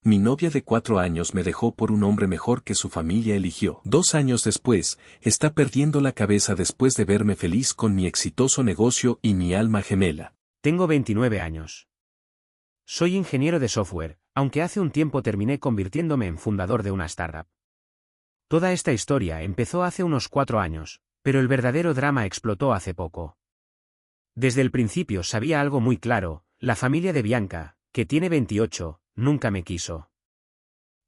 Mi novia de 4 años me dejó por un hombre mejor que su familia eligió. 2 años después, está perdiendo la cabeza después de verme feliz con mi exitoso negocio y mi alma gemela. Tengo 29 años. Soy ingeniero de software, aunque hace un tiempo terminé convirtiéndome en fundador de una startup. Toda esta historia empezó hace unos 4 años, pero el verdadero drama explotó hace poco. Desde el principio sabía algo muy claro: la familia de Bianca, que tiene 28, nunca me quiso.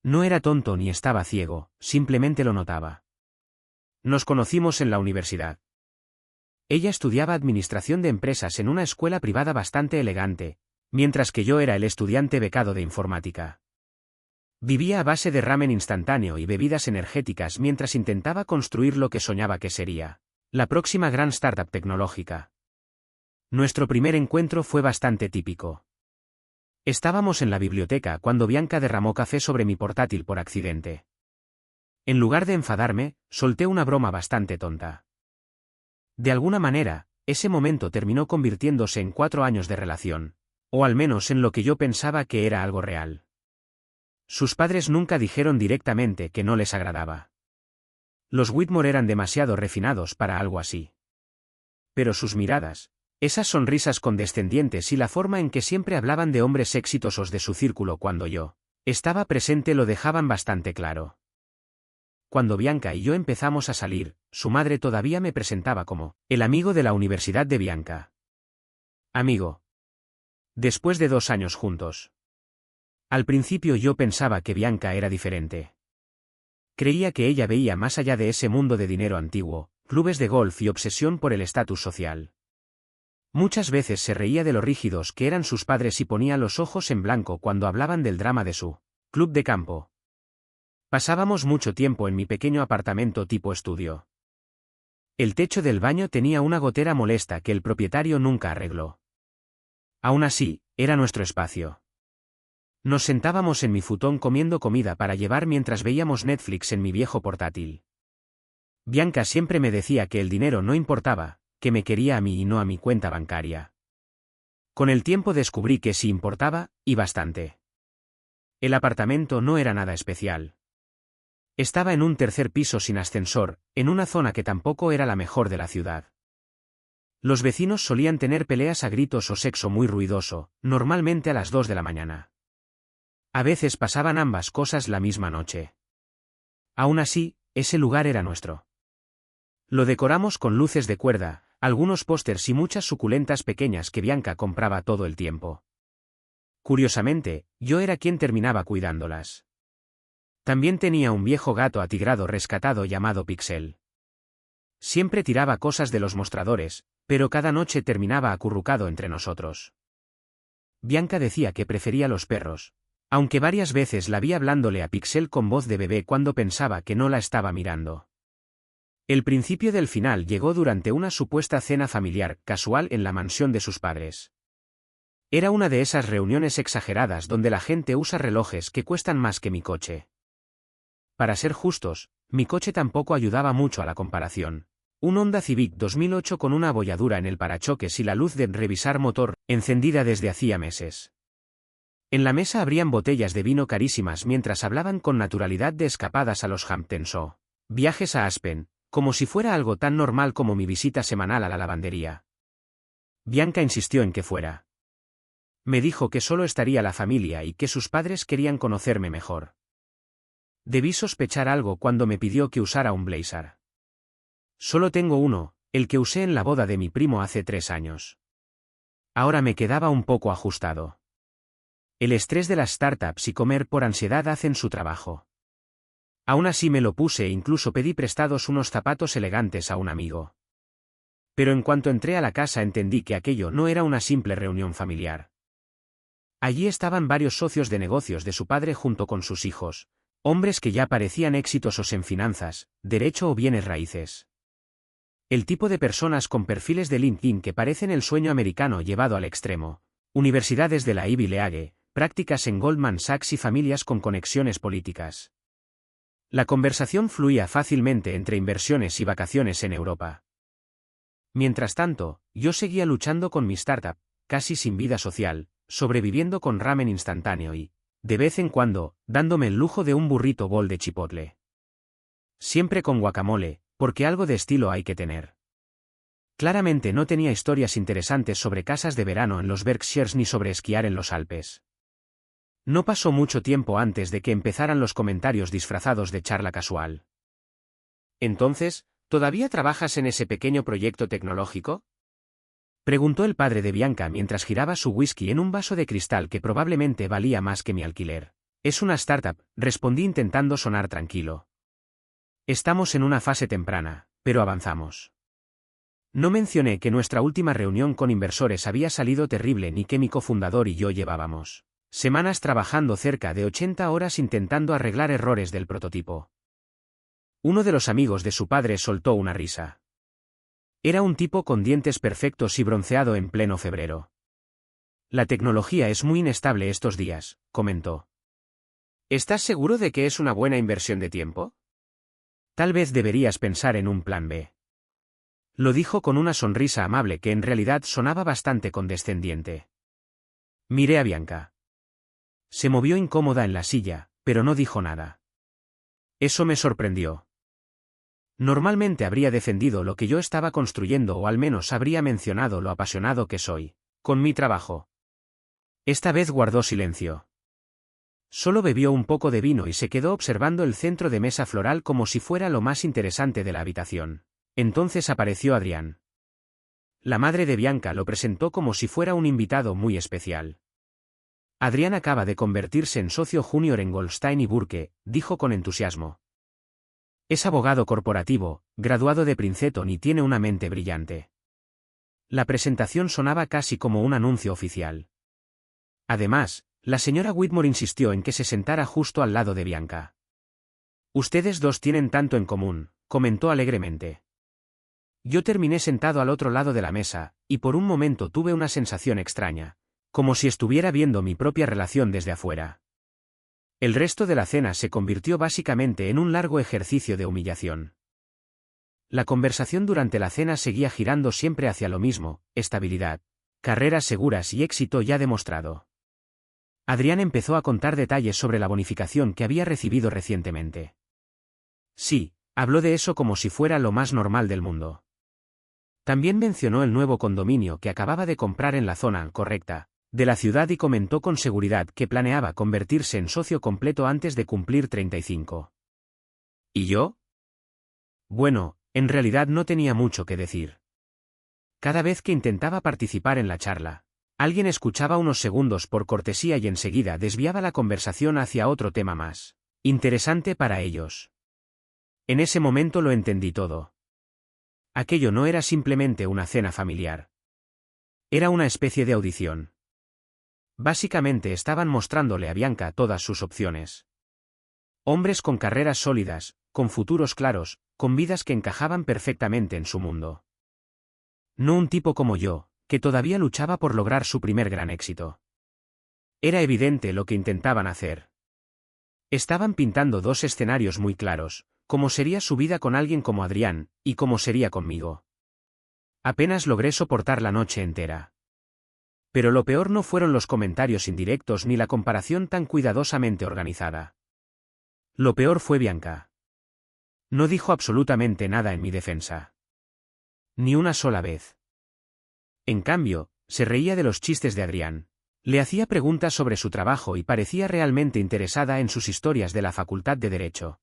No era tonto ni estaba ciego, simplemente lo notaba. Nos conocimos en la universidad. Ella estudiaba administración de empresas en una escuela privada bastante elegante, mientras que yo era el estudiante becado de informática. Vivía a base de ramen instantáneo y bebidas energéticas mientras intentaba construir lo que soñaba que sería la próxima gran startup tecnológica. Nuestro primer encuentro fue bastante típico. Estábamos en la biblioteca cuando Bianca derramó café sobre mi portátil por accidente. En lugar de enfadarme, solté una broma bastante tonta. De alguna manera, ese momento terminó convirtiéndose en 4 años de relación, o al menos en lo que yo pensaba que era algo real. Sus padres nunca dijeron directamente que no les agradaba. Los Whitmore eran demasiado refinados para algo así. Pero sus miradas, esas sonrisas condescendientes y la forma en que siempre hablaban de hombres exitosos de su círculo cuando yo estaba presente lo dejaban bastante claro. Cuando Bianca y yo empezamos a salir, su madre todavía me presentaba como el amigo de la universidad de Bianca. Amigo. Después de 2 años juntos. Al principio yo pensaba que Bianca era diferente. Creía que ella veía más allá de ese mundo de dinero antiguo, clubes de golf y obsesión por el estatus social. Muchas veces se reía de lo rígidos que eran sus padres y ponía los ojos en blanco cuando hablaban del drama de su club de campo. Pasábamos mucho tiempo en mi pequeño apartamento tipo estudio. El techo del baño tenía una gotera molesta que el propietario nunca arregló. Aún así, era nuestro espacio. Nos sentábamos en mi futón comiendo comida para llevar mientras veíamos Netflix en mi viejo portátil. Bianca siempre me decía que el dinero no importaba, que me quería a mí y no a mi cuenta bancaria. Con el tiempo descubrí que sí importaba, y bastante. El apartamento no era nada especial. Estaba en un 3er piso sin ascensor, en una zona que tampoco era la mejor de la ciudad. Los vecinos solían tener peleas a gritos o sexo muy ruidoso, normalmente a las 2 de la mañana. A veces pasaban ambas cosas la misma noche. Aún así, ese lugar era nuestro. Lo decoramos con luces de cuerda, algunos pósters y muchas suculentas pequeñas que Bianca compraba todo el tiempo. Curiosamente, yo era quien terminaba cuidándolas. También tenía un viejo gato atigrado rescatado llamado Pixel. Siempre tiraba cosas de los mostradores, pero cada noche terminaba acurrucado entre nosotros. Bianca decía que prefería los perros, aunque varias veces la vi hablándole a Pixel con voz de bebé cuando pensaba que no la estaba mirando. El principio del final llegó durante una supuesta cena familiar casual en la mansión de sus padres. Era una de esas reuniones exageradas donde la gente usa relojes que cuestan más que mi coche. Para ser justos, mi coche tampoco ayudaba mucho a la comparación. Un Honda Civic 2008 con una abolladura en el parachoques y la luz de revisar motor, encendida desde hacía meses. En la mesa abrían botellas de vino carísimas mientras hablaban con naturalidad de escapadas a los Hamptons o viajes a Aspen, como si fuera algo tan normal como mi visita semanal a la lavandería. Bianca insistió en que fuera. Me dijo que solo estaría la familia y que sus padres querían conocerme mejor. Debí sospechar algo cuando me pidió que usara un blazer. Solo tengo uno, el que usé en la boda de mi primo hace 3 años. Ahora me quedaba un poco ajustado. El estrés de las startups y comer por ansiedad hacen su trabajo. Aún así me lo puse e incluso pedí prestados unos zapatos elegantes a un amigo. Pero en cuanto entré a la casa entendí que aquello no era una simple reunión familiar. Allí estaban varios socios de negocios de su padre junto con sus hijos, hombres que ya parecían exitosos en finanzas, derecho o bienes raíces. El tipo de personas con perfiles de LinkedIn que parecen el sueño americano llevado al extremo. Universidades de la Ivy League, prácticas en Goldman Sachs y familias con conexiones políticas. La conversación fluía fácilmente entre inversiones y vacaciones en Europa. Mientras tanto, yo seguía luchando con mi startup, casi sin vida social, sobreviviendo con ramen instantáneo y De vez en cuando, dándome el lujo de un burrito bowl de chipotle. Siempre con guacamole, porque algo de estilo hay que tener. Claramente no tenía historias interesantes sobre casas de verano en los Berkshires ni sobre esquiar en los Alpes. No pasó mucho tiempo antes de que empezaran los comentarios disfrazados de charla casual. Entonces, ¿todavía trabajas en ese pequeño proyecto tecnológico? Preguntó el padre de Bianca mientras giraba su whisky en un vaso de cristal que probablemente valía más que mi alquiler. Es una startup, respondí intentando sonar tranquilo. Estamos en una fase temprana, pero avanzamos. No mencioné que nuestra última reunión con inversores había salido terrible ni que mi cofundador y yo llevábamos semanas trabajando cerca de 80 horas intentando arreglar errores del prototipo. Uno de los amigos de su padre soltó una risa. Era un tipo con dientes perfectos y bronceado en pleno febrero. La tecnología es muy inestable estos días, comentó. ¿Estás seguro de que es una buena inversión de tiempo? Tal vez deberías pensar en un plan B. Lo dijo con una sonrisa amable que en realidad sonaba bastante condescendiente. Miré a Bianca. Se movió incómoda en la silla, pero no dijo nada. Eso me sorprendió. Normalmente habría defendido lo que yo estaba construyendo o al menos habría mencionado lo apasionado que soy con mi trabajo. Esta vez guardó silencio. Solo bebió un poco de vino y se quedó observando el centro de mesa floral como si fuera lo más interesante de la habitación. Entonces apareció Adrián. La madre de Bianca lo presentó como si fuera un invitado muy especial. Adrián acaba de convertirse en socio junior en Goldstein y Burke, dijo con entusiasmo. Es abogado corporativo, graduado de Princeton y tiene una mente brillante. La presentación sonaba casi como un anuncio oficial. Además, la señora Whitmore insistió en que se sentara justo al lado de Bianca. Ustedes dos tienen tanto en común, comentó alegremente. Yo terminé sentado al otro lado de la mesa, y por un momento tuve una sensación extraña, como si estuviera viendo mi propia relación desde afuera. El resto de la cena se convirtió básicamente en un largo ejercicio de humillación. La conversación durante la cena seguía girando siempre hacia lo mismo: estabilidad, carreras seguras y éxito ya demostrado. Adrián empezó a contar detalles sobre la bonificación que había recibido recientemente. Sí, habló de eso como si fuera lo más normal del mundo. También mencionó el nuevo condominio que acababa de comprar en la zona correcta de la ciudad y comentó con seguridad que planeaba convertirse en socio completo antes de cumplir 35. ¿Y yo? Bueno, en realidad no tenía mucho que decir. Cada vez que intentaba participar en la charla, alguien escuchaba unos segundos por cortesía y enseguida desviaba la conversación hacia otro tema más interesante para ellos. En ese momento lo entendí todo. Aquello no era simplemente una cena familiar. Era una especie de audición. Básicamente estaban mostrándole a Bianca todas sus opciones. Hombres con carreras sólidas, con futuros claros, con vidas que encajaban perfectamente en su mundo. No un tipo como yo, que todavía luchaba por lograr su primer gran éxito. Era evidente lo que intentaban hacer. Estaban pintando dos escenarios muy claros: cómo sería su vida con alguien como Adrián, y cómo sería conmigo. Apenas logré soportar la noche entera. Pero lo peor no fueron los comentarios indirectos ni la comparación tan cuidadosamente organizada. Lo peor fue Bianca. No dijo absolutamente nada en mi defensa. Ni una sola vez. En cambio, se reía de los chistes de Adrián. Le hacía preguntas sobre su trabajo y parecía realmente interesada en sus historias de la Facultad de Derecho.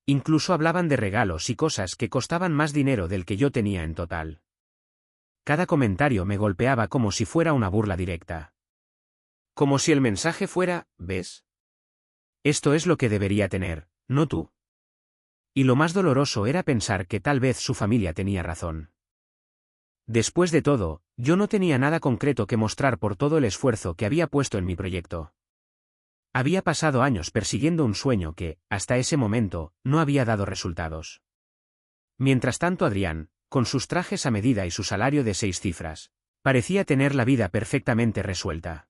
Incluso hablaban de regalos y cosas que costaban más dinero del que yo tenía en total. Cada comentario me golpeaba como si fuera una burla directa. Como si el mensaje fuera: ¿ves? Esto es lo que debería tener, no tú. Y lo más doloroso era pensar que tal vez su familia tenía razón. Después de todo, yo no tenía nada concreto que mostrar por todo el esfuerzo que había puesto en mi proyecto. Había pasado años persiguiendo un sueño que, hasta ese momento, no había dado resultados. Mientras tanto Adrián, con sus trajes a medida y su salario de 6 cifras, parecía tener la vida perfectamente resuelta.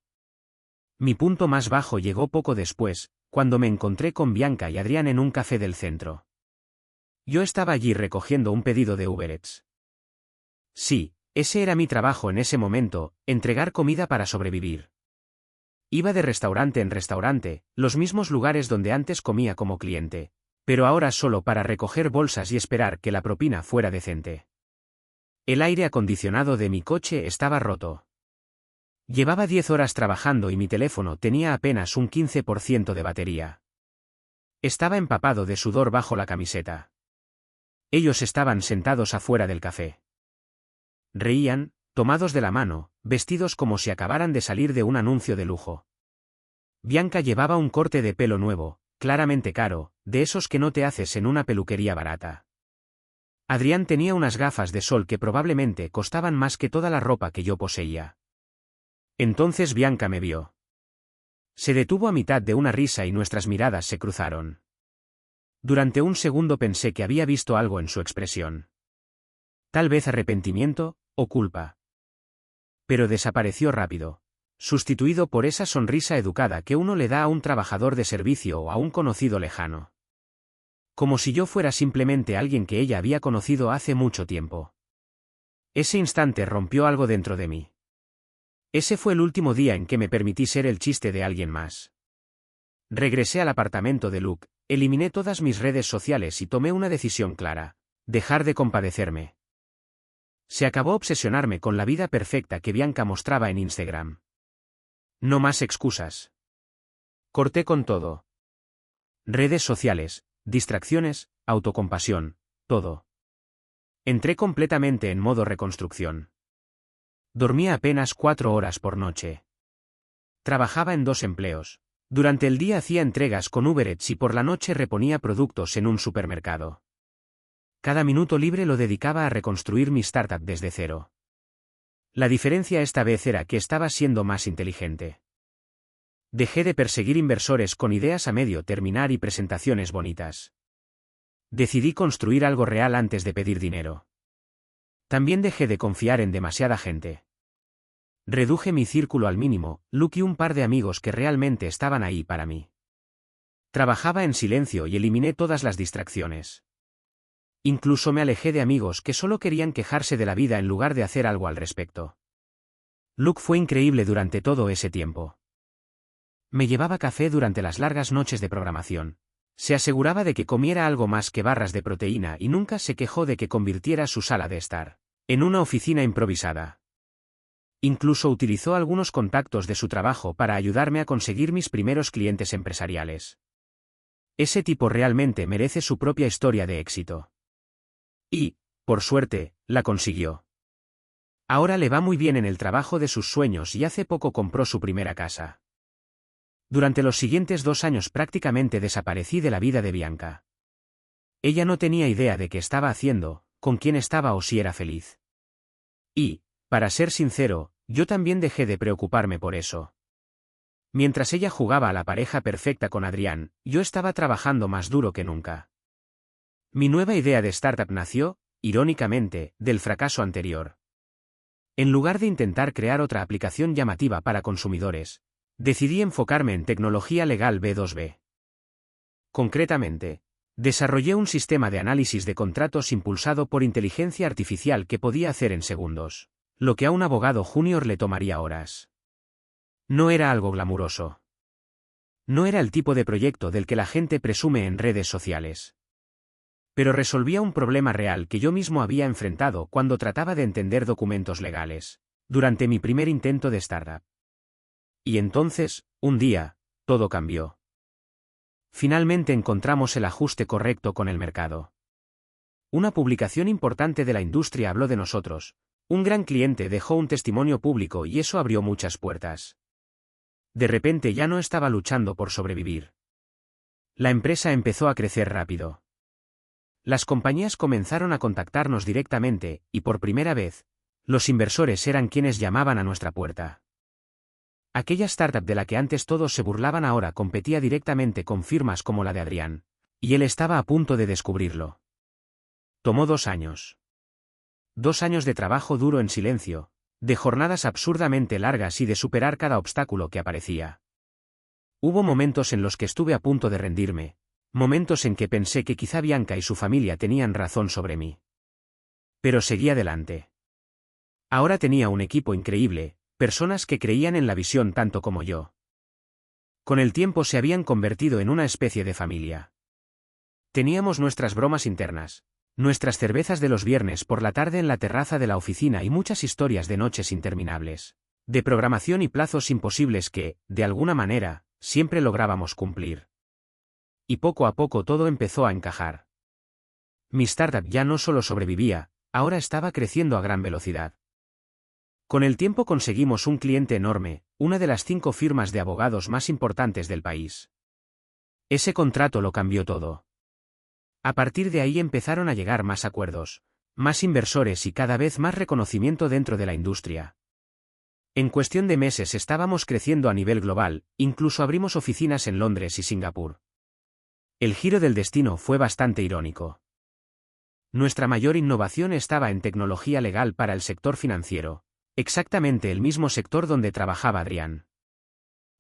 Mi punto más bajo llegó poco después, cuando me encontré con Bianca y Adrián en un café del centro. Yo estaba allí recogiendo un pedido de Uber Eats. Sí, ese era mi trabajo en ese momento: entregar comida para sobrevivir. Iba de restaurante en restaurante, los mismos lugares donde antes comía como cliente, pero ahora solo para recoger bolsas y esperar que la propina fuera decente. El aire acondicionado de mi coche estaba roto. Llevaba 10 horas trabajando y mi teléfono tenía apenas un 15% de batería. Estaba empapado de sudor bajo la camiseta. Ellos estaban sentados afuera del café. Reían, tomados de la mano, vestidos como si acabaran de salir de un anuncio de lujo. Bianca llevaba un corte de pelo nuevo, claramente caro, de esos que no te haces en una peluquería barata. Adrián tenía unas gafas de sol que probablemente costaban más que toda la ropa que yo poseía. Entonces Bianca me vio. Se detuvo a mitad de una risa y nuestras miradas se cruzaron. Durante un segundo pensé que había visto algo en su expresión. Tal vez arrepentimiento, o culpa. Pero desapareció rápido, sustituido por esa sonrisa educada que uno le da a un trabajador de servicio o a un conocido lejano. Como si yo fuera simplemente alguien que ella había conocido hace mucho tiempo. Ese instante rompió algo dentro de mí. Ese fue el último día en que me permití ser el chiste de alguien más. Regresé al apartamento de Luke, eliminé todas mis redes sociales y tomé una decisión clara: dejar de compadecerme. Se acabó obsesionarme con la vida perfecta que Bianca mostraba en Instagram. No más excusas. Corté con todo. Redes sociales, distracciones, autocompasión, todo. Entré completamente en modo reconstrucción. Dormía apenas 4 horas por noche. Trabajaba en 2 empleos. Durante el día hacía entregas con Uber Eats y por la noche reponía productos en un supermercado. Cada minuto libre lo dedicaba a reconstruir mi startup desde cero. La diferencia esta vez era que estaba siendo más inteligente. Dejé de perseguir inversores con ideas a medio terminar y presentaciones bonitas. Decidí construir algo real antes de pedir dinero. También dejé de confiar en demasiada gente. Reduje mi círculo al mínimo, Luke y un par de amigos que realmente estaban ahí para mí. Trabajaba en silencio y eliminé todas las distracciones. Incluso me alejé de amigos que solo querían quejarse de la vida en lugar de hacer algo al respecto. Luke fue increíble durante todo ese tiempo. Me llevaba café durante las largas noches de programación. Se aseguraba de que comiera algo más que barras de proteína y nunca se quejó de que convirtiera su sala de estar en una oficina improvisada. Incluso utilizó algunos contactos de su trabajo para ayudarme a conseguir mis primeros clientes empresariales. Ese tipo realmente merece su propia historia de éxito. Y, por suerte, la consiguió. Ahora le va muy bien en el trabajo de sus sueños y hace poco compró su primera casa. Durante los siguientes 2 años prácticamente desaparecí de la vida de Bianca. Ella no tenía idea de qué estaba haciendo, con quién estaba o si era feliz. Y, para ser sincero, yo también dejé de preocuparme por eso. Mientras ella jugaba a la pareja perfecta con Adrián, yo estaba trabajando más duro que nunca. Mi nueva idea de startup nació, irónicamente, del fracaso anterior. En lugar de intentar crear otra aplicación llamativa para consumidores, decidí enfocarme en tecnología legal B2B. Concretamente, desarrollé un sistema de análisis de contratos impulsado por inteligencia artificial que podía hacer en segundos lo que a un abogado junior le tomaría horas. No era algo glamuroso. No era el tipo de proyecto del que la gente presume en redes sociales. Pero resolvía un problema real que yo mismo había enfrentado cuando trataba de entender documentos legales, durante mi primer intento de startup. Y entonces, un día, todo cambió. Finalmente encontramos el ajuste correcto con el mercado. Una publicación importante de la industria habló de nosotros. Un gran cliente dejó un testimonio público y eso abrió muchas puertas. De repente ya no estaba luchando por sobrevivir. La empresa empezó a crecer rápido. Las compañías comenzaron a contactarnos directamente, y por primera vez, los inversores eran quienes llamaban a nuestra puerta. Aquella startup de la que antes todos se burlaban ahora competía directamente con firmas como la de Adrián, y él estaba a punto de descubrirlo. Tomó 2 años. 2 años de trabajo duro en silencio, de jornadas absurdamente largas y de superar cada obstáculo que aparecía. Hubo momentos en los que estuve a punto de rendirme, momentos en que pensé que quizá Bianca y su familia tenían razón sobre mí. Pero seguí adelante. Ahora tenía un equipo increíble, personas que creían en la visión tanto como yo. Con el tiempo se habían convertido en una especie de familia. Teníamos nuestras bromas internas, nuestras cervezas de los viernes por la tarde en la terraza de la oficina y muchas historias de noches interminables, de programación y plazos imposibles que, de alguna manera, siempre lográbamos cumplir. Y poco a poco todo empezó a encajar. Mi startup ya no solo sobrevivía, ahora estaba creciendo a gran velocidad. Con el tiempo conseguimos un cliente enorme, una de las 5 firmas de abogados más importantes del país. Ese contrato lo cambió todo. A partir de ahí empezaron a llegar más acuerdos, más inversores y cada vez más reconocimiento dentro de la industria. En cuestión de meses estábamos creciendo a nivel global, incluso abrimos oficinas en Londres y Singapur. El giro del destino fue bastante irónico. Nuestra mayor innovación estaba en tecnología legal para el sector financiero, exactamente el mismo sector donde trabajaba Adrián.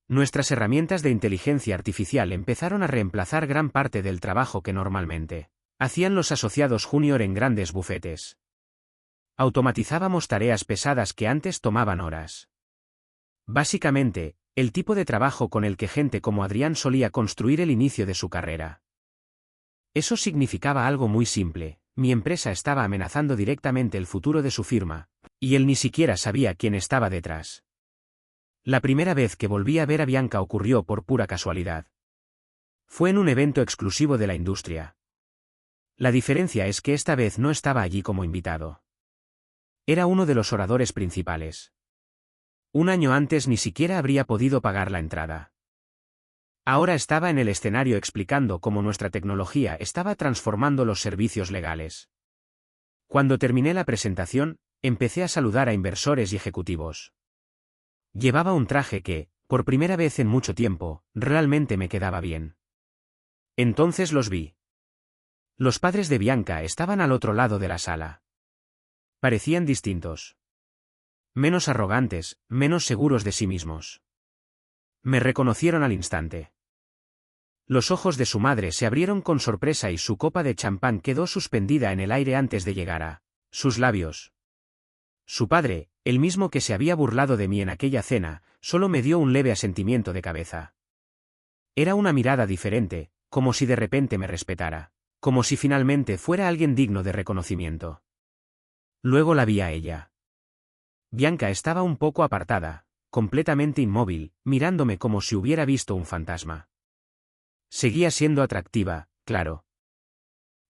Nuestras herramientas de inteligencia artificial empezaron a reemplazar gran parte del trabajo que normalmente hacían los asociados junior en grandes bufetes. Automatizábamos tareas pesadas que antes tomaban horas. Básicamente, el tipo de trabajo con el que gente como Adrián solía construir el inicio de su carrera. Eso significaba algo muy simple: mi empresa estaba amenazando directamente el futuro de su firma, y él ni siquiera sabía quién estaba detrás. La primera vez que volví a ver a Bianca ocurrió por pura casualidad. Fue en un evento exclusivo de la industria. La diferencia es que esta vez no estaba allí como invitado. Era uno de los oradores principales. Un año antes ni siquiera habría podido pagar la entrada. Ahora estaba en el escenario explicando cómo nuestra tecnología estaba transformando los servicios legales. Cuando terminé la presentación, empecé a saludar a inversores y ejecutivos. Llevaba un traje que, por primera vez en mucho tiempo, realmente me quedaba bien. Entonces los vi. Los padres de Bianca estaban al otro lado de la sala. Parecían distintos. Menos arrogantes, menos seguros de sí mismos. Me reconocieron al instante. Los ojos de su madre se abrieron con sorpresa y su copa de champán quedó suspendida en el aire antes de llegar a sus labios. Su padre, el mismo que se había burlado de mí en aquella cena, solo me dio un leve asentimiento de cabeza. Era una mirada diferente, como si de repente me respetara, como si finalmente fuera alguien digno de reconocimiento. Luego la vi a ella. Bianca estaba un poco apartada, completamente inmóvil, mirándome como si hubiera visto un fantasma. Seguía siendo atractiva, claro.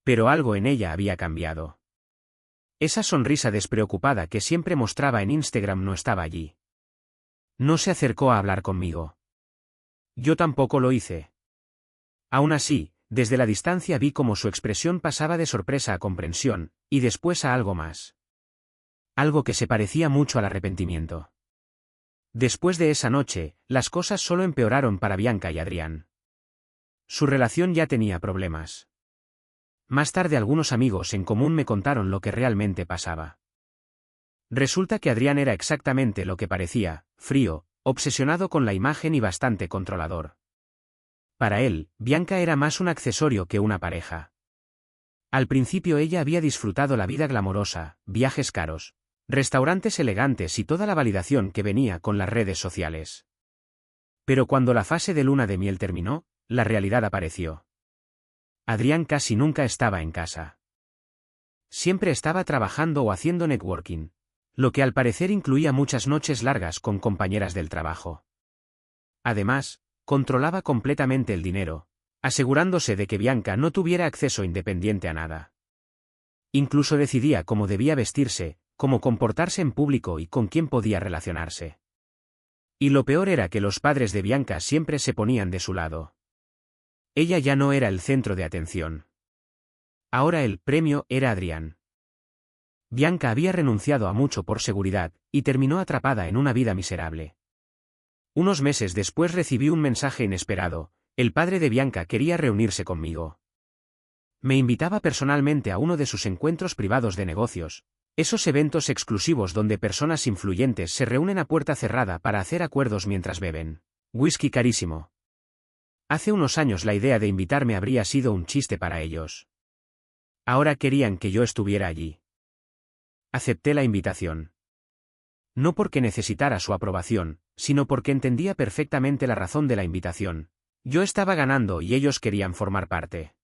Pero algo en ella había cambiado. Esa sonrisa despreocupada que siempre mostraba en Instagram no estaba allí. No se acercó a hablar conmigo. Yo tampoco lo hice. Aún así, desde la distancia vi cómo su expresión pasaba de sorpresa a comprensión, y después a algo más. Algo que se parecía mucho al arrepentimiento. Después de esa noche, las cosas solo empeoraron para Bianca y Adrián. Su relación ya tenía problemas. Más tarde algunos amigos en común me contaron lo que realmente pasaba. Resulta que Adrián era exactamente lo que parecía, frío, obsesionado con la imagen y bastante controlador. Para él, Bianca era más un accesorio que una pareja. Al principio ella había disfrutado la vida glamorosa, viajes caros, restaurantes elegantes y toda la validación que venía con las redes sociales. Pero cuando la fase de luna de miel terminó, la realidad apareció. Adrián casi nunca estaba en casa. Siempre estaba trabajando o haciendo networking, lo que al parecer incluía muchas noches largas con compañeras del trabajo. Además, controlaba completamente el dinero, asegurándose de que Bianca no tuviera acceso independiente a nada. Incluso decidía cómo debía vestirse, cómo comportarse en público y con quién podía relacionarse. Y lo peor era que los padres de Bianca siempre se ponían de su lado. Ella ya no era el centro de atención. Ahora el premio era Adrián. Bianca había renunciado a mucho por seguridad, y terminó atrapada en una vida miserable. Unos meses después recibí un mensaje inesperado: el padre de Bianca quería reunirse conmigo. Me invitaba personalmente a uno de sus encuentros privados de negocios, esos eventos exclusivos donde personas influyentes se reúnen a puerta cerrada para hacer acuerdos mientras beben whisky carísimo. Hace unos años la idea de invitarme habría sido un chiste para ellos. Ahora querían que yo estuviera allí. Acepté la invitación. No porque necesitara su aprobación, sino porque entendía perfectamente la razón de la invitación. Yo estaba ganando y ellos querían formar parte.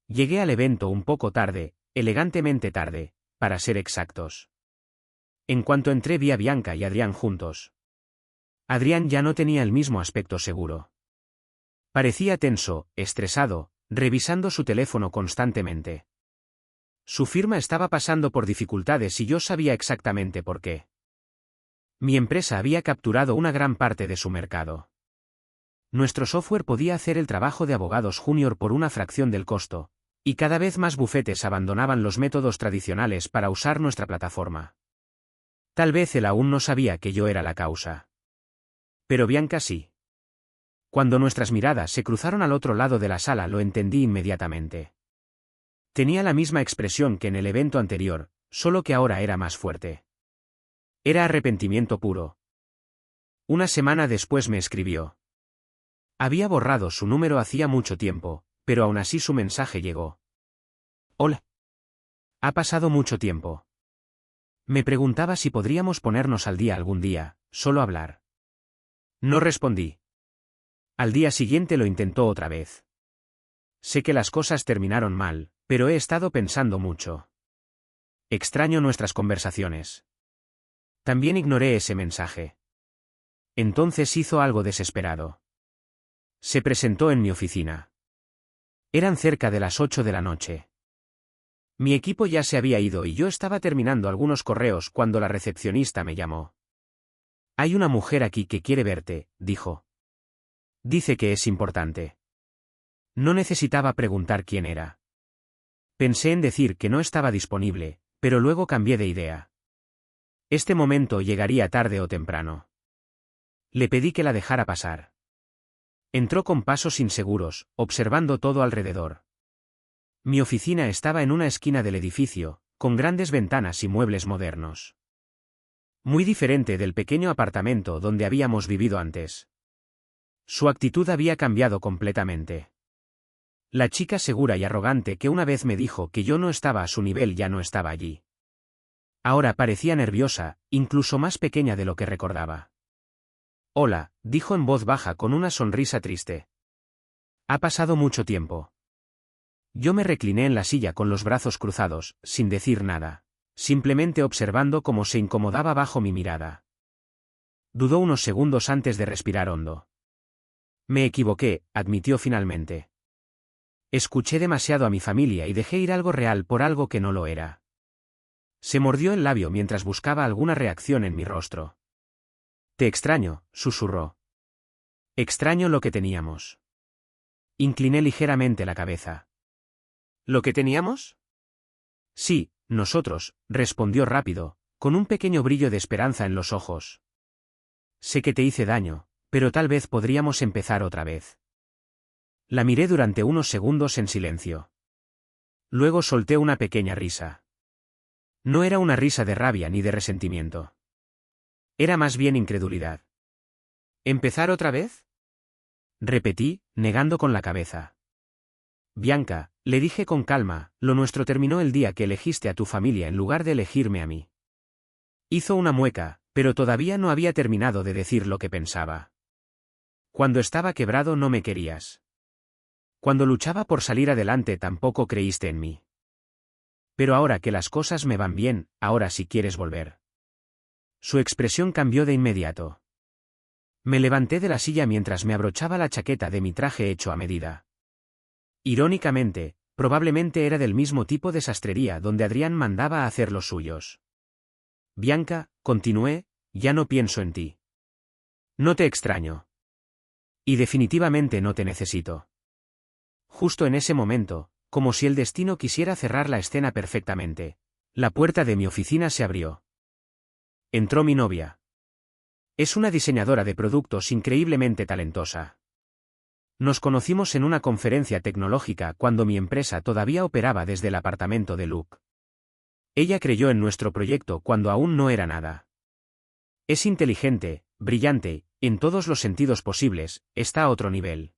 Llegué al evento un poco tarde, elegantemente tarde, para ser exactos. En cuanto entré vi a Bianca y Adrián juntos. Adrián ya no tenía el mismo aspecto seguro. Parecía tenso, estresado, revisando su teléfono constantemente. Su firma estaba pasando por dificultades y yo sabía exactamente por qué. Mi empresa había capturado una gran parte de su mercado. Nuestro software podía hacer el trabajo de abogados junior por una fracción del costo, y cada vez más bufetes abandonaban los métodos tradicionales para usar nuestra plataforma. Tal vez él aún no sabía que yo era la causa. Pero Bianca sí. Cuando nuestras miradas se cruzaron al otro lado de la sala lo entendí inmediatamente. Tenía la misma expresión que en el evento anterior, solo que ahora era más fuerte. Era arrepentimiento puro. Una semana después me escribió. Había borrado su número hacía mucho tiempo, pero aún así su mensaje llegó. Hola. Ha pasado mucho tiempo. Me preguntaba si podríamos ponernos al día algún día, solo hablar. No respondí. Al día siguiente lo intentó otra vez. Sé que las cosas terminaron mal, pero he estado pensando mucho. Extraño nuestras conversaciones. También ignoré ese mensaje. Entonces hizo algo desesperado. Se presentó en mi oficina. Eran cerca de las 8 de la noche. Mi equipo ya se había ido y yo estaba terminando algunos correos cuando la recepcionista me llamó. Hay una mujer aquí que quiere verte, dijo. Dice que es importante. No necesitaba preguntar quién era. Pensé en decir que no estaba disponible, pero luego cambié de idea. Este momento llegaría tarde o temprano. Le pedí que la dejara pasar. Entró con pasos inseguros, observando todo alrededor. Mi oficina estaba en una esquina del edificio, con grandes ventanas y muebles modernos. Muy diferente del pequeño apartamento donde habíamos vivido antes. Su actitud había cambiado completamente. La chica segura y arrogante que una vez me dijo que yo no estaba a su nivel ya no estaba allí. Ahora parecía nerviosa, incluso más pequeña de lo que recordaba. Hola, dijo en voz baja con una sonrisa triste. Ha pasado mucho tiempo. Yo me recliné en la silla con los brazos cruzados, sin decir nada, simplemente observando cómo se incomodaba bajo mi mirada. Dudó unos segundos antes de respirar hondo. Me equivoqué, admitió finalmente. Escuché demasiado a mi familia y dejé ir algo real por algo que no lo era. Se mordió el labio mientras buscaba alguna reacción en mi rostro. Te extraño, susurró. Extraño lo que teníamos. Incliné ligeramente la cabeza. ¿Lo que teníamos? Sí, nosotros, respondió rápido, con un pequeño brillo de esperanza en los ojos. Sé que te hice daño, pero tal vez podríamos empezar otra vez. La miré durante unos segundos en silencio. Luego solté una pequeña risa. No era una risa de rabia ni de resentimiento. Era más bien incredulidad. ¿Empezar otra vez? Repetí, negando con la cabeza. Bianca, le dije con calma, lo nuestro terminó el día que elegiste a tu familia en lugar de elegirme a mí. Hizo una mueca, pero todavía no había terminado de decir lo que pensaba. Cuando estaba quebrado no me querías. Cuando luchaba por salir adelante tampoco creíste en mí. Pero ahora que las cosas me van bien, ahora sí quieres volver. Su expresión cambió de inmediato. Me levanté de la silla mientras me abrochaba la chaqueta de mi traje hecho a medida. Irónicamente, probablemente era del mismo tipo de sastrería donde Adrián mandaba a hacer los suyos. Bianca, continué, ya no pienso en ti. No te extraño. Y definitivamente no te necesito. Justo en ese momento, como si el destino quisiera cerrar la escena perfectamente, la puerta de mi oficina se abrió. Entró mi novia. Es una diseñadora de productos increíblemente talentosa. Nos conocimos en una conferencia tecnológica cuando mi empresa todavía operaba desde el apartamento de Luke. Ella creyó en nuestro proyecto cuando aún no era nada. Es inteligente, brillante, en todos los sentidos posibles, está a otro nivel.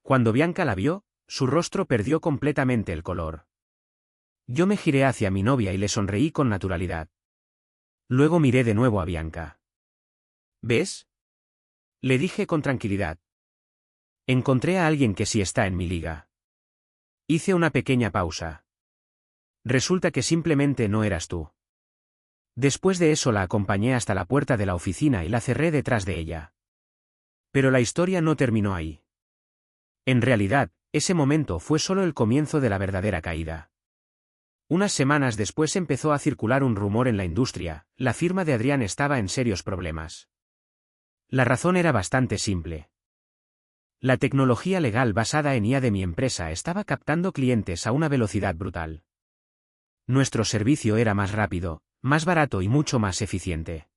Cuando Bianca la vio, su rostro perdió completamente el color. Yo me giré hacia mi novia y le sonreí con naturalidad. Luego miré de nuevo a Bianca. ¿Ves? Le dije con tranquilidad. Encontré a alguien que sí está en mi liga. Hice una pequeña pausa. Resulta que simplemente no eras tú. Después de eso la acompañé hasta la puerta de la oficina y la cerré detrás de ella. Pero la historia no terminó ahí. En realidad, ese momento fue solo el comienzo de la verdadera caída. Unas semanas después empezó a circular un rumor en la industria: la firma de Adrián estaba en serios problemas. La razón era bastante simple. La tecnología legal basada en IA de mi empresa estaba captando clientes a una velocidad brutal. Nuestro servicio era más rápido, más barato y mucho más eficiente.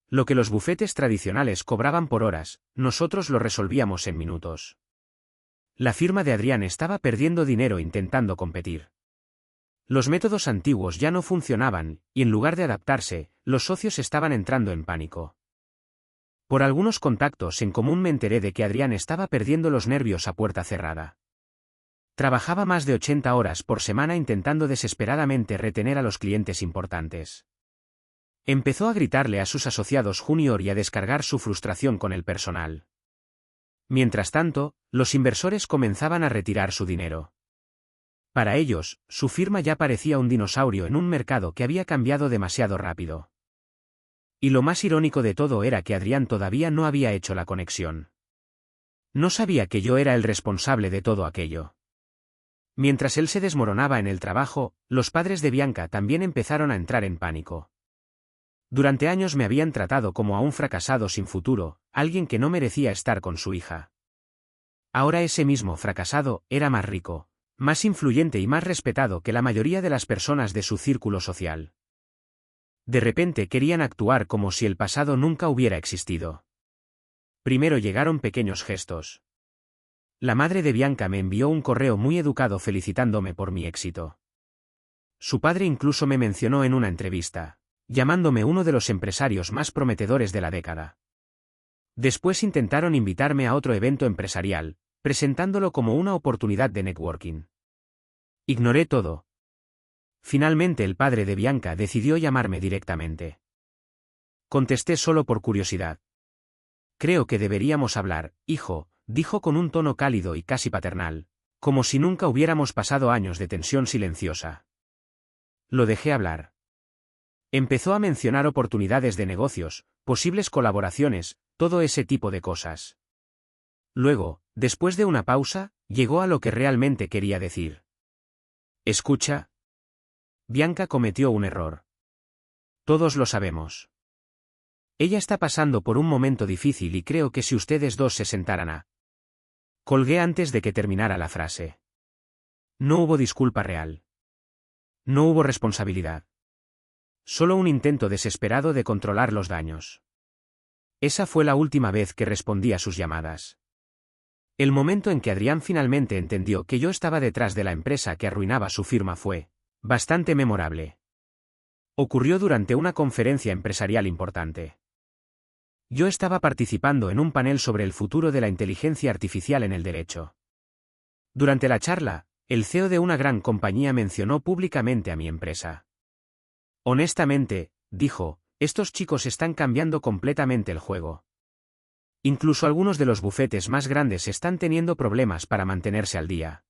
Lo que los bufetes tradicionales cobraban por horas, nosotros lo resolvíamos en minutos. La firma de Adrián estaba perdiendo dinero intentando competir. Los métodos antiguos ya no funcionaban, y en lugar de adaptarse, los socios estaban entrando en pánico. Por algunos contactos en común me enteré de que Adrián estaba perdiendo los nervios a puerta cerrada. Trabajaba más de 80 horas por semana intentando desesperadamente retener a los clientes importantes. Empezó a gritarle a sus asociados junior y a descargar su frustración con el personal. Mientras tanto, los inversores comenzaban a retirar su dinero. Para ellos, su firma ya parecía un dinosaurio en un mercado que había cambiado demasiado rápido. Y lo más irónico de todo era que Adrián todavía no había hecho la conexión. No sabía que yo era el responsable de todo aquello. Mientras él se desmoronaba en el trabajo, los padres de Bianca también empezaron a entrar en pánico. Durante años me habían tratado como a un fracasado sin futuro, alguien que no merecía estar con su hija. Ahora ese mismo fracasado era más rico, más influyente y más respetado que la mayoría de las personas de su círculo social. De repente querían actuar como si el pasado nunca hubiera existido. Primero llegaron pequeños gestos. La madre de Bianca me envió un correo muy educado felicitándome por mi éxito. Su padre incluso me mencionó en una entrevista, llamándome uno de los empresarios más prometedores de la década. Después intentaron invitarme a otro evento empresarial, presentándolo como una oportunidad de networking. Ignoré todo. Finalmente el padre de Bianca decidió llamarme directamente. Contesté solo por curiosidad. Creo que deberíamos hablar, hijo, dijo con un tono cálido y casi paternal, como si nunca hubiéramos pasado años de tensión silenciosa. Lo dejé hablar. Empezó a mencionar oportunidades de negocios, posibles colaboraciones, todo ese tipo de cosas. Luego, después de una pausa, llegó a lo que realmente quería decir. Escucha. Bianca cometió un error. Todos lo sabemos. Ella está pasando por un momento difícil y creo que si ustedes dos se sentaran a... Colgué antes de que terminara la frase. No hubo disculpa real. No hubo responsabilidad. Solo un intento desesperado de controlar los daños. Esa fue la última vez que respondí a sus llamadas. El momento en que Adrián finalmente entendió que yo estaba detrás de la empresa que arruinaba su firma fue bastante memorable. Ocurrió durante una conferencia empresarial importante. Yo estaba participando en un panel sobre el futuro de la inteligencia artificial en el derecho. Durante la charla, el CEO de una gran compañía mencionó públicamente a mi empresa. Honestamente, dijo, estos chicos están cambiando completamente el juego. Incluso algunos de los bufetes más grandes están teniendo problemas para mantenerse al día.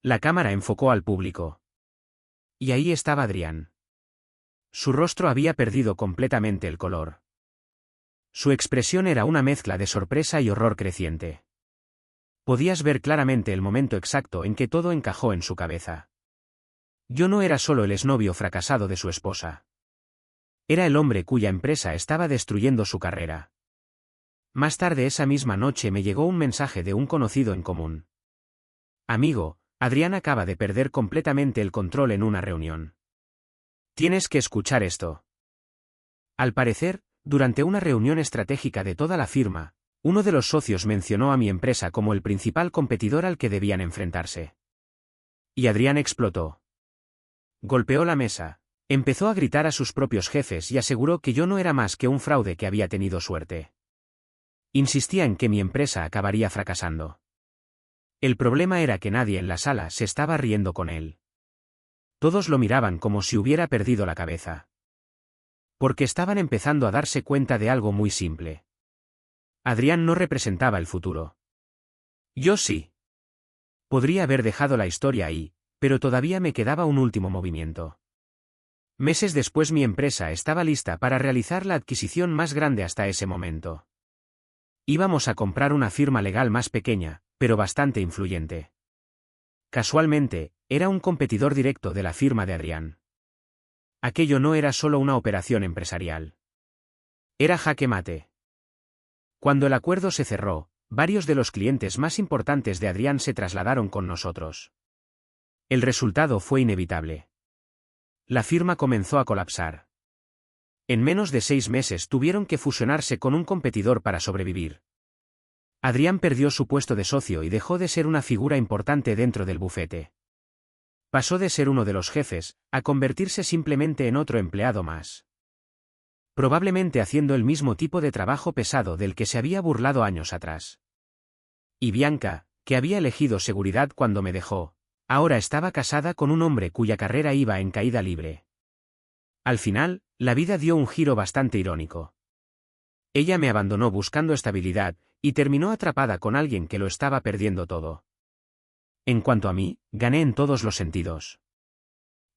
La cámara enfocó al público. Y ahí estaba Adrián. Su rostro había perdido completamente el color. Su expresión era una mezcla de sorpresa y horror creciente. Podías ver claramente el momento exacto en que todo encajó en su cabeza. Yo no era solo el exnovio fracasado de su esposa. Era el hombre cuya empresa estaba destruyendo su carrera. Más tarde esa misma noche me llegó un mensaje de un conocido en común. Amigo, Adrián acaba de perder completamente el control en una reunión. Tienes que escuchar esto. Al parecer, durante una reunión estratégica de toda la firma, uno de los socios mencionó a mi empresa como el principal competidor al que debían enfrentarse. Y Adrián explotó. Golpeó la mesa, empezó a gritar a sus propios jefes y aseguró que yo no era más que un fraude que había tenido suerte. Insistía en que mi empresa acabaría fracasando. El problema era que nadie en la sala se estaba riendo con él. Todos lo miraban como si hubiera perdido la cabeza. Porque estaban empezando a darse cuenta de algo muy simple. Adrián no representaba el futuro. Yo sí. Podría haber dejado la historia ahí, pero todavía me quedaba un último movimiento. Meses después mi empresa estaba lista para realizar la adquisición más grande hasta ese momento. Íbamos a comprar una firma legal más pequeña, pero bastante influyente. Casualmente, era un competidor directo de la firma de Adrián. Aquello no era solo una operación empresarial. Era jaque mate. Cuando el acuerdo se cerró, varios de los clientes más importantes de Adrián se trasladaron con nosotros. El resultado fue inevitable. La firma comenzó a colapsar. En menos de 6 meses tuvieron que fusionarse con un competidor para sobrevivir. Adrián perdió su puesto de socio y dejó de ser una figura importante dentro del bufete. Pasó de ser uno de los jefes, a convertirse simplemente en otro empleado más. Probablemente haciendo el mismo tipo de trabajo pesado del que se había burlado años atrás. Y Bianca, que había elegido seguridad cuando me dejó, ahora estaba casada con un hombre cuya carrera iba en caída libre. Al final, la vida dio un giro bastante irónico. Ella me abandonó buscando estabilidad, y terminó atrapada con alguien que lo estaba perdiendo todo. En cuanto a mí, gané en todos los sentidos.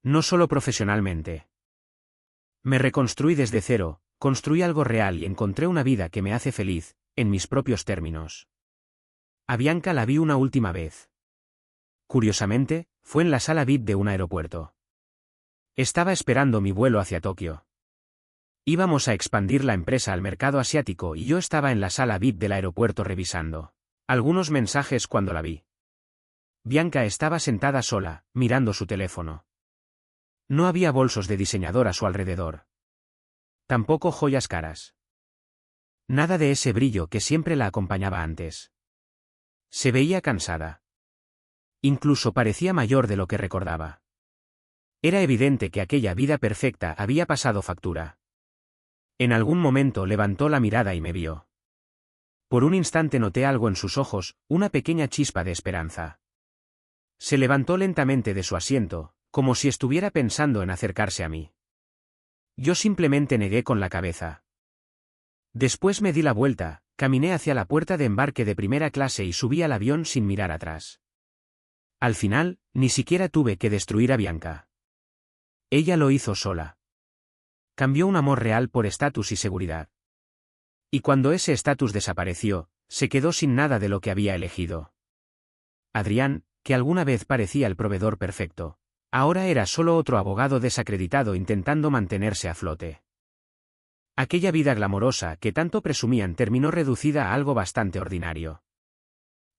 No solo profesionalmente. Me reconstruí desde cero, construí algo real y encontré una vida que me hace feliz, en mis propios términos. A Bianca la vi una última vez. Curiosamente, fue en la sala VIP de un aeropuerto. Estaba esperando mi vuelo hacia Tokio. Íbamos a expandir la empresa al mercado asiático y yo estaba en la sala VIP del aeropuerto revisando algunos mensajes cuando la vi. Bianca estaba sentada sola, mirando su teléfono. No había bolsos de diseñador a su alrededor. Tampoco joyas caras. Nada de ese brillo que siempre la acompañaba antes. Se veía cansada. Incluso parecía mayor de lo que recordaba. Era evidente que aquella vida perfecta había pasado factura. En algún momento levantó la mirada y me vio. Por un instante noté algo en sus ojos, una pequeña chispa de esperanza. Se levantó lentamente de su asiento, como si estuviera pensando en acercarse a mí. Yo simplemente negué con la cabeza. Después me di la vuelta, caminé hacia la puerta de embarque de primera clase y subí al avión sin mirar atrás. Al final, ni siquiera tuve que destruir a Bianca. Ella lo hizo sola. Cambió un amor real por estatus y seguridad. Y cuando ese estatus desapareció, se quedó sin nada de lo que había elegido. Adrián, que alguna vez parecía el proveedor perfecto, ahora era solo otro abogado desacreditado intentando mantenerse a flote. Aquella vida glamorosa que tanto presumían terminó reducida a algo bastante ordinario.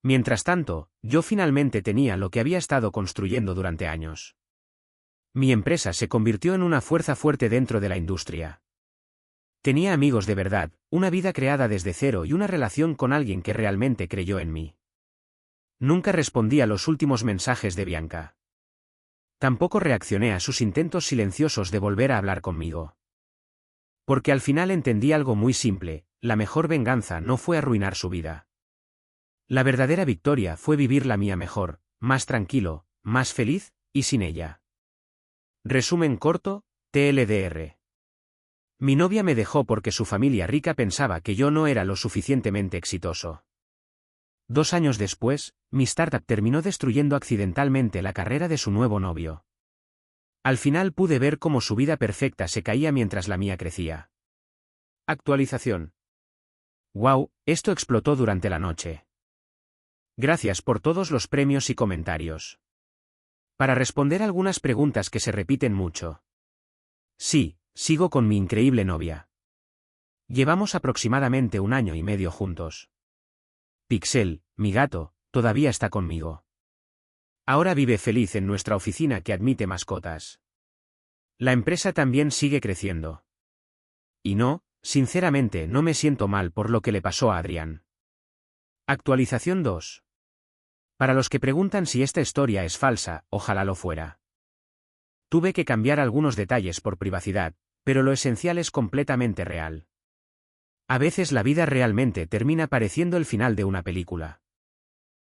Mientras tanto, yo finalmente tenía lo que había estado construyendo durante años. Mi empresa se convirtió en una fuerza fuerte dentro de la industria. Tenía amigos de verdad, una vida creada desde cero y una relación con alguien que realmente creyó en mí. Nunca respondí a los últimos mensajes de Bianca. Tampoco reaccioné a sus intentos silenciosos de volver a hablar conmigo. Porque al final entendí algo muy simple, la mejor venganza no fue arruinar su vida. La verdadera victoria fue vivir la mía mejor, más tranquilo, más feliz, y sin ella. Resumen corto, TLDR. Mi novia me dejó porque su familia rica pensaba que yo no era lo suficientemente exitoso. 2 años después, mi startup terminó destruyendo accidentalmente la carrera de su nuevo novio. Al final pude ver cómo su vida perfecta se caía mientras la mía crecía. Actualización. Wow, esto explotó durante la noche. Gracias por todos los premios y comentarios. Para responder algunas preguntas que se repiten mucho. Sí, sigo con mi increíble novia. Llevamos aproximadamente 1 año y medio juntos. Pixel, mi gato, todavía está conmigo. Ahora vive feliz en nuestra oficina que admite mascotas. La empresa también sigue creciendo. Y no, sinceramente no me siento mal por lo que le pasó a Adrián. Actualización 2. Para los que preguntan si esta historia es falsa, ojalá lo fuera. Tuve que cambiar algunos detalles por privacidad, pero lo esencial es completamente real. A veces la vida realmente termina pareciendo el final de una película.